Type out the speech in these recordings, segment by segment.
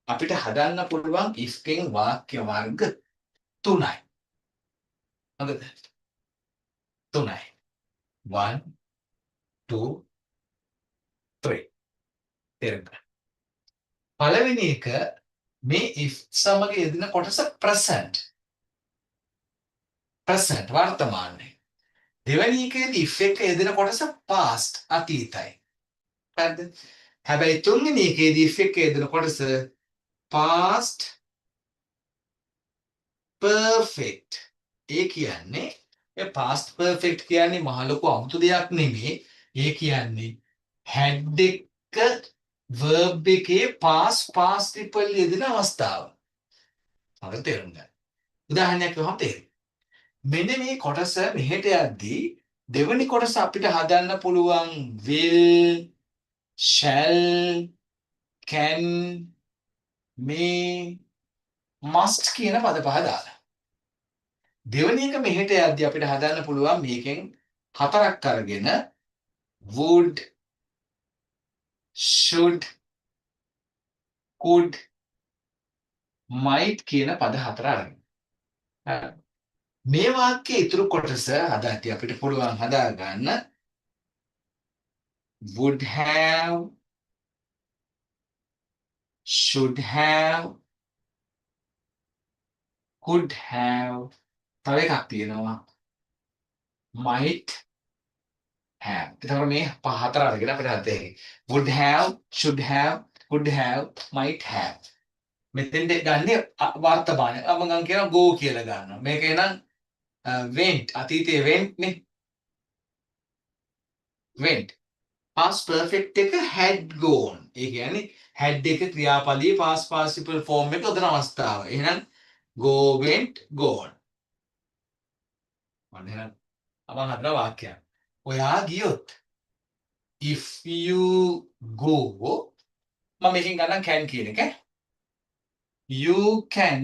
අපිට හදන්න පුළුවන් if එකෙන් වාක්‍ය වර්ග 3යි. හරිද? 3යි. 1 2 3. තේරුම් ගන්න. පළවෙනි එක මේ if සමග යෙදෙන කොටස present වර්තමානයේ. දෙවෙනි එකේදී if එක යෙදෙන කොටස past අතීතයි. හරිද? හැබැයි තුන්වෙනි එකේදී if එක යෙදෙන කොටස past perfect. ඒ කියන්නේ ඒ past perfect කියන්නේ මහ ලොකු අමුතු දෙයක් නෙමෙයි. ඒ කියන්නේ had එක verb එකේ past participle යෙදෙන අවස්ථාව. හරිද? තේරුම් ගන්න. උදාහරණයක් කිව්වම තේරෙයි. මෙන්න මේ කොටස මෙහෙට යද්දී දෙවෙනි කොටස අපිට හදන්න පුළුවන් will, shall, can, may, must කියන පද පහ දාලා. දෙවෙනි එක මෙහෙට යද්දී අපිට හදන්න පුළුවන් මේකෙන් හතරක් අරගෙන would, should, could, might කියන පද හතර අරගෙන. මේ වාක්‍යයේ ඉතුරු කොටස හදද්දී අපිට පුළුවන් හදා ගන්න would have, should have, could have, තව එකක් තියෙනවා might have. එතකොට මේ හතර අරගෙන අපිට හදේ would have, should have, could have, might have. මෙතෙන්ට ගන්නේ වර්තමානය. මම ගන්න කියන go කියලා ගන්නවා. මේක එනම් went අතීතයේ went නේ. went. past perfect එක had gone. ඒ කියන්නේ had එක ක්‍රියාපදයේ past participle form එක උදන අවස්ථාව. එහෙනම් go, went, gone. මම එහෙනම් අපන් හදන වාක්‍යයක්. ඔයා ගියොත් if you go මම මේකෙන් ගන්න can කියන එක. you can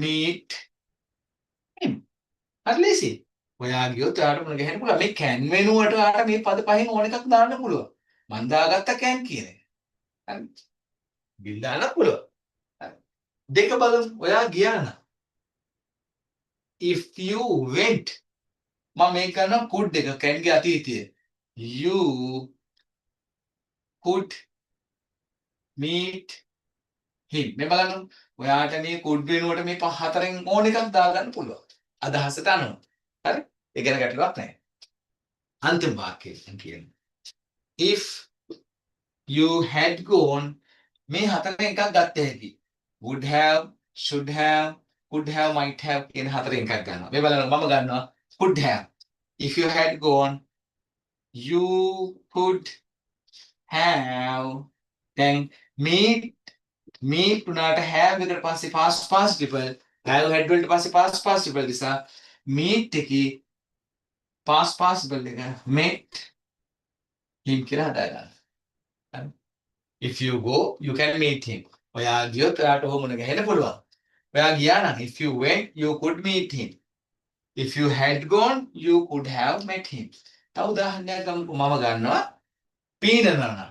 meet him. හරි ලේසි. ඔයා ගියොත් ඔයාට මොන ගහන්න පුළුවන්. මේ can වෙනුවට ඔයාට මේ පද පහෙන් ඕන එකක් දාන්න පුළුවන්. මම දාගත්ත can කියන එක. හරි. බිල් දාන්න පුළුවන්. හරි. දෙක බලමු. ඔයා ගියා නම් if you went මම මේක කරනවා could එක can ගේ අතීතය. you could meet him. මේ බලන්න. ඔයාට මේ could වෙනුවට මේ පහ හතරෙන් ඕන එකක් දාගන්න පුළුවන්. අදහසට අනුව. හරි? ඒ ගැන ගැටලුවක් නැහැ. අන්තිම වාක්‍යයෙන් කියන්නේ. if you had gone මේ හතරෙන් එකක් ගත්ත හැකි. would have, should have, could have, might have කියන හතරෙන් එකක් ගන්නවා. මේ බලන්න මම ගන්නවා could have. if you had gone you could have then meet උනාට have එකට පස්සේ past participle have had වලට පස්සේ past participle නිසා meet එකේ past participle එක met him කියලා හදා ගන්න. if you go you can meet him. ඔයා ගියොත් ඔයාට ඔහොම මුණ ගැහෙන්න පුළුවන්. ඔයා ගියා නම් if you went you could meet him. if you had gone you could have met him. තව උදාහරණයක් ගමුකෝ. මම ගන්නවා පීනනවා.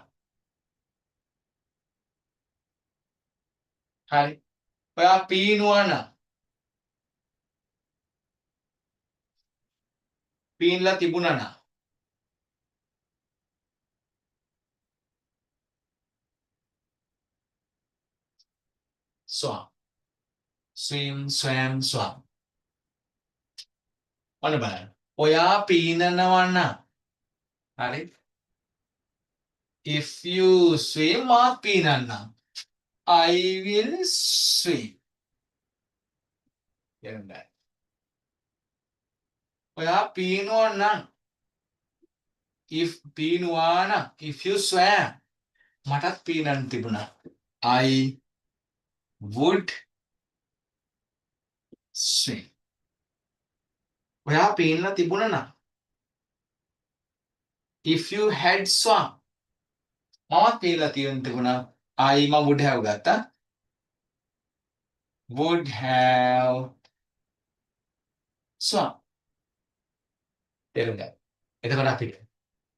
හරි. ඔයා පීනුවා නම් පීනලා තිබුණා නම් swam, swim, swam, swam. ඔන්න බලන්න. ඔයා පීනනවා නම් හරි. if you swim මාත් පීනන්නම්. I will swim. එරන්දයි. ඔයා පීනුවා නම් if පීනුවා නම් if you swam මටත් පීනන්න තිබුණා. I would swim. ඔයා පීනලා තිබුණා නම් if you had swum මමත් පීනලා තිබුණා. I මම would have ගත්තා. would have swum. තේරුම් ගන්න. එතකොට අපිට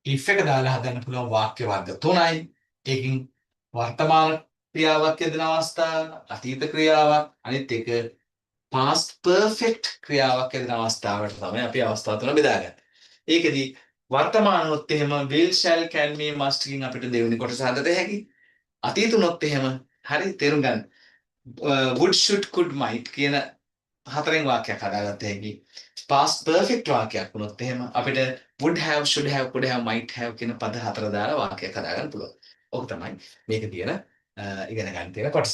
if එක දාලා හදන්න පුළුවන් වාක්‍ය වර්ග 3යි. ඒකින් වර්තමාන ක්‍රියාවක් යෙදෙන අවස්ථාව, අතීත ක්‍රියාවක්, අනිත් එක past perfect ක්‍රියාවක් යෙදෙන අවස්ථාවට තමයි අපි අවස්ථා තුන බෙදාගන්නේ. ඒකෙදි වර්තමානොත් එහෙම will shall can may must කින් අපිට දෙවෙනි කොටස හදත හැකි. අතීතුනොත් එහෙම හරි තේරුම් ගන්න. would should could might කියන හතරෙන් වාක්‍යයක් හදාගත්ත හැකි. past perfect වාක්‍යයක් වුණොත් එහෙම අපිට would have should have could have might have කියන පද හතර දාලා වාක්‍යයක් හදාගන්න පුළුවන්. ඕක තමයි මේක තියෙන ඉගෙන ගන්න තියෙන කොටස.